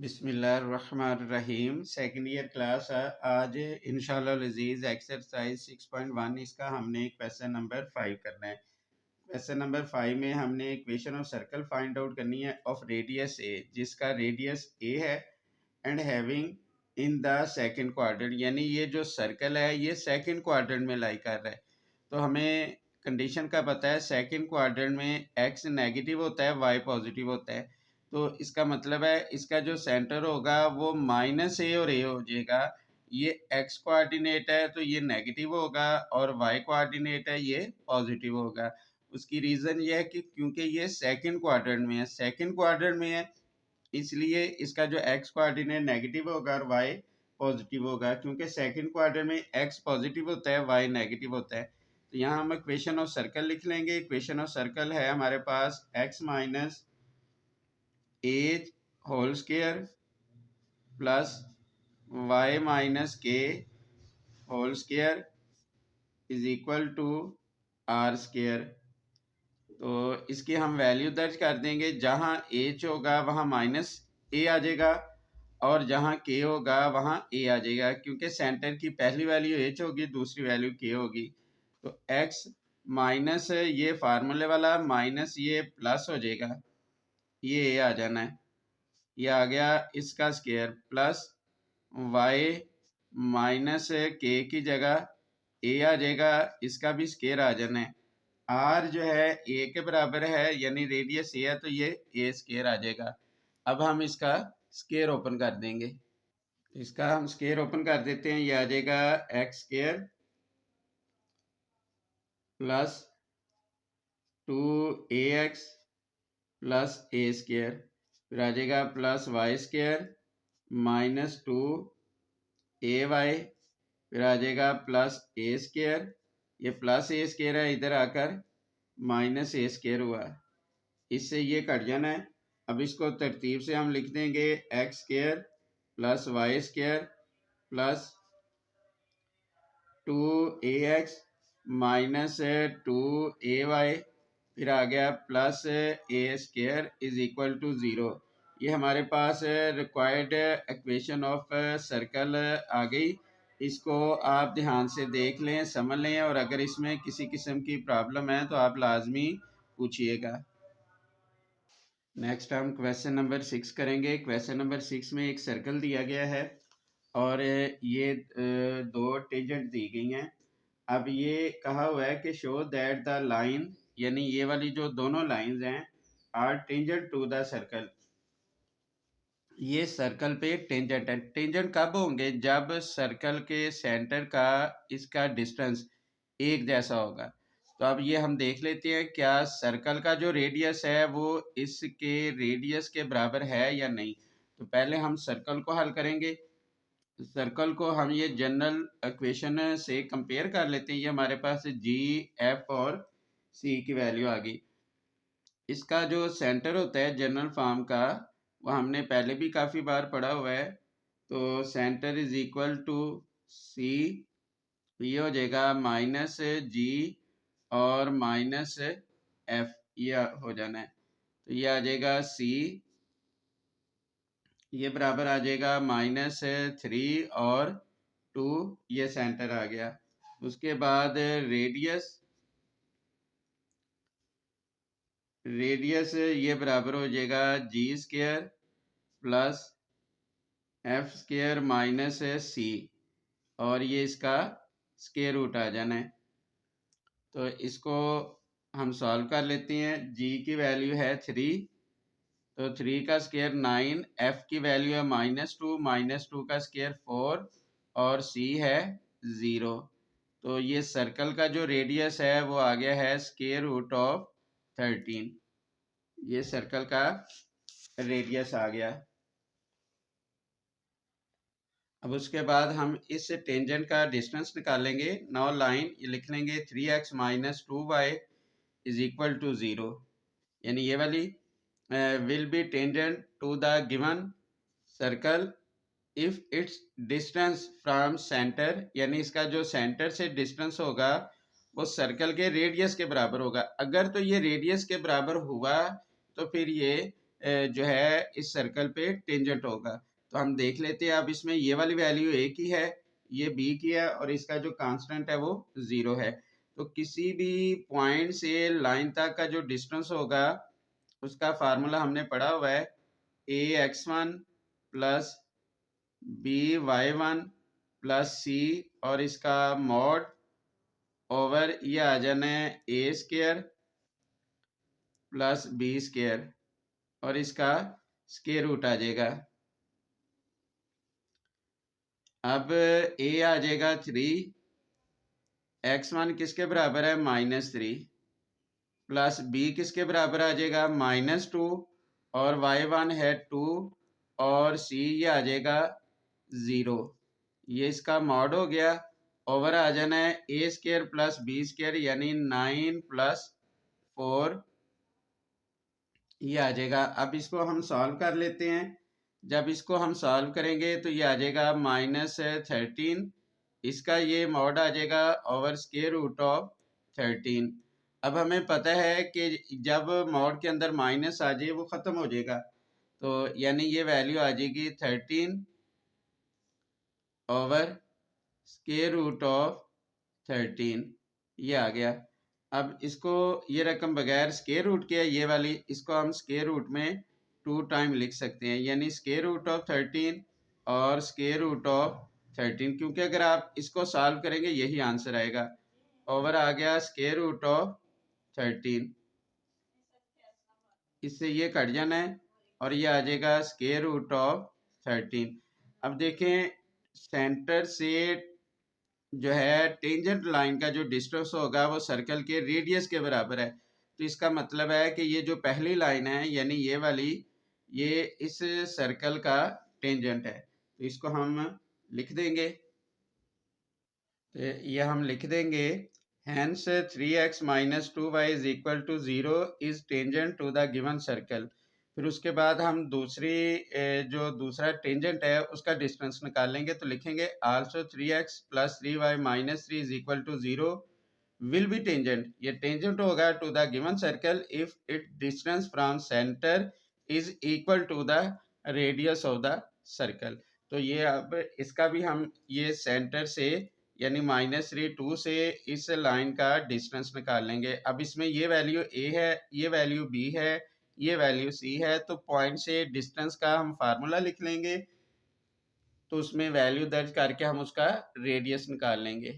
बिस्मिल्लाहिर्रहमानिर्रहीम। Second year class आज इंशाअल्लाह अज़ीज़ एक्सरसाइज 6.1 इसका हमने क्वेश्चन नंबर 5 करना है। क्वेश्चन नंबर 5 में हमने equation of circle find out करनी है ऑफ रेडियस ए, जिसका रेडियस ए है and having in the second quadrant, यानी ये जो सर्कल है ये सेकंड क्वाड्रेंट में लाई कर रहा है। तो हमें कंडीशन का पता है सेकंड क्वाड्रेंट में एक्स नेगेटिव होता है, वाई पॉजिटिव होता है। तो इसका मतलब है इसका जो सेंटर होगा वो माइनस ए और ए हो जाएगा। ये एक्स कोऑर्डिनेट है तो ये नेगेटिव होगा और वाई कोऑर्डिनेट है ये पॉजिटिव होगा। उसकी रीज़न ये है कि क्योंकि ये सेकंड क्वाड्रेंट में है, सेकंड क्वाड्रेंट में है इसलिए इसका जो एक्स कोऑर्डिनेट नेगेटिव होगा और वाई पॉजिटिव होगा। क्योंकि सेकंड क्वाड्रेंट में एक्स पॉजिटिव होता है, वाई नेगेटिव होता है। तो यहाँ हम इक्वेशन ऑफ सर्कल लिख लेंगे। इक्वेशन ऑफ सर्कल है हमारे पास x minus a whole square plus y minus k whole square is equal to r square. तो इसकी हम वैल्यू दर्ज कर देंगे। जहाँ एच होगा वहाँ माइनस ए आ जाएगा और जहाँ के होगा वहाँ ए आ जाएगा, क्योंकि सेंटर की पहली वैल्यू एच होगी, दूसरी वैल्यू के होगी। तो एक्स माइनस ये फार्मूले वाला माइनस ये प्लस हो जाएगा, ये ए आ जाना है, ये आ गया इसका स्क्वायर प्लस वाई माइनस के की जगह ए आ जाएगा, इसका भी स्क्वायर आ जाना है। आर जो है ए के बराबर है, यानी रेडियस ए है तो ये ए स्क्वायर आ जाएगा। अब हम इसका स्क्वायर ओपन कर देंगे। इसका हम स्क्वायर ओपन कर देते हैं, ये आ जाएगा x square plus 2ax plus a square, फिर आ जाएगा plus y square minus 2ay, फिर आ जाएगा प्लस ए स्क्वायर, ये प्लस ए स्क्वायर है इधर आकर माइनस ए स्क्वायर हुआ, इससे ये कट जाना है। अब इसको तरतीब से हम लिख देंगे x square plus y square plus 2ax minus 2ay, फिर आ गया plus a square is equal to 0। ये हमारे पास रिक्वायर्ड इक्वेशन ऑफ सर्कल आ गई। इसको आप ध्यान से देख लें, समझ लें, और अगर इसमें किसी किस्म की प्रॉब्लम है तो आप लाजमी पूछिएगा। नेक्स्ट हम क्वेश्चन नंबर 6 करेंगे। क्वेश्चन नंबर 6 में एक सर्कल दिया गया है और ये दो टेंजेंट दी गई हैं। अब ये कहा हुआ है कि शो दैट द लाइन, यानी ये वाली जो दोनों लाइंस हैं, are tangent to the circle, ये सर्कल पे टेंजेंट है। टेंजेंट कब होंगे? जब सर्कल के सेंटर का इसका डिस्टेंस एक जैसा होगा। तो अब ये हम देख लेते हैं क्या सर्कल का जो रेडियस है वो इसके रेडियस के बराबर है या नहीं। तो पहले हम सर्कल को हल करेंगे। सर्कल को हम ये जनरल इक्वेशन से कंपेयर कर लेते हैं। ये हमारे पास जी, एफ और सी की वैल्यू आ गई। इसका जो सेंटर होता है जनरल फॉर्म का, वो हमने पहले भी काफ़ी बार पढ़ा हुआ है। तो सेंटर इज इक्वल टू सी, ये हो जाएगा माइनस जी और माइनस एफ, ये हो जाना है। तो ये आ जाएगा सी, ये बराबर आ जाएगा माइनस 3 और 2, ये सेंटर आ गया। उसके बाद रेडियस ये बराबर हो जाएगा g square plus f square minus c, और ये इसका स्क्वायर रूट आ जाना है। तो इसको हम सॉल्व कर लेते हैं। जी की वैल्यू है 3, तो 3 का स्क्वायर 9, एफ की वैल्यू है -2 का स्क्वायर 4 और सी है 0। तो ये सर्कल का जो रेडियस है वो आ गया है स्क्वायर रूट ऑफ 13। ये सर्कल का रेडियस आ गया। अब उसके बाद हम इस टेंजेंट का डिस्टेंस निकालेंगे। नाउ लाइन ये लिख लेंगे 3x minus 2y is equal to 0, यानी ये वाली will be tangent to the given circle if its distance from centre, यानी इसका जो सेंटर से डिस्टेंस होगा वो सर्कल के रेडियस के बराबर होगा। अगर तो ये रेडियस के बराबर हुआ तो फिर ये जो है इस सर्कल पे टेंजेंट होगा। तो हम देख लेते हैं, अब इसमें ये वाली वैल्यू ए की है, ये बी की है और इसका जो कांस्टेंट है वो 0 है। तो किसी भी पॉइंट से लाइन तक का जो डिस्टेंस होगा उसका फार्मूला हमने पढ़ा हुआ है, a x1 plus b y1 plus c और इसका मॉड ओवर ये आ जाना है a square plus b square और इसका स्क्वायर रूट आ जाएगा। अब ए आ जाएगा 3, x1 किसके बराबर है -3 प्लस बी किसके बराबर आ जाएगा -2 और y1 है 2 और सी ये आ जाएगा 0। ये इसका मॉड हो गया, ओवर आ जाना है a square plus b square यानी 9 प्लस 4 ये आ जाएगा। अब इसको हम सॉल्व कर लेते हैं। जब इसको हम सॉल्व करेंगे तो ये आ जाएगा -13, इसका ये मॉड आ जाएगा ओवर स्क्वायर रूट ऑफ 13। अब हमें पता है कि जब मॉड के अंदर माइनस आ जाए वो ख़त्म हो जाएगा, तो यानी ये वैल्यू आ जाएगी 13 ओवर स्क्वायर रूट ऑफ 13, ये आ गया। अब इसको ये रकम बगैर स्क्वायर रूट के ये वाली, इसको हम स्क्वायर रूट में 2 टाइम लिख सकते हैं, यानी स्क्वायर रूट ऑफ 13 और स्क्वायर रूट ऑफ 13, क्योंकि अगर आप इसको सॉल्व करेंगे यही आंसर आएगा। ओवर आ गया स्क्वायर रूट ऑफ 13, इससे ये कट जाना है और ये आ जाएगा स्क्वायर रूट ऑफ 13। अब देखें सेंटर से जो है टेंजेंट लाइन का जो डिस्टेंस होगा वो सर्कल के रेडियस के बराबर है। तो इसका मतलब है कि ये जो पहली लाइन है यानी ये वाली, ये इस सर्कल का टेंजेंट है। तो इसको हम लिख देंगे, तो ये हम लिख देंगे hence 3x minus 2y is equal to 0 is tangent to the given circle। फिर उसके बाद हम दूसरी जो दूसरा टेंजेंट है उसका डिस्टेंस निकालेंगे, तो लिखेंगे also 3x plus 3y minus 3 is equal to 0 will be tangent. ये टेंजेंट होगा to the given circle if it distance from centre is equal to the radius of the circle. तो ये अब इसका भी हम ये सेंटर से यानी -3 से इस लाइन का डिस्टेंस निकाल लेंगे। अब इसमें ये वैल्यू ए है, ये वैल्यू बी है, ये वैल्यू सी है, तो पॉइंट से डिस्टेंस का हम फार्मूला लिख लेंगे, तो उसमें वैल्यू दर्ज करके हम उसका रेडियस निकाल लेंगे।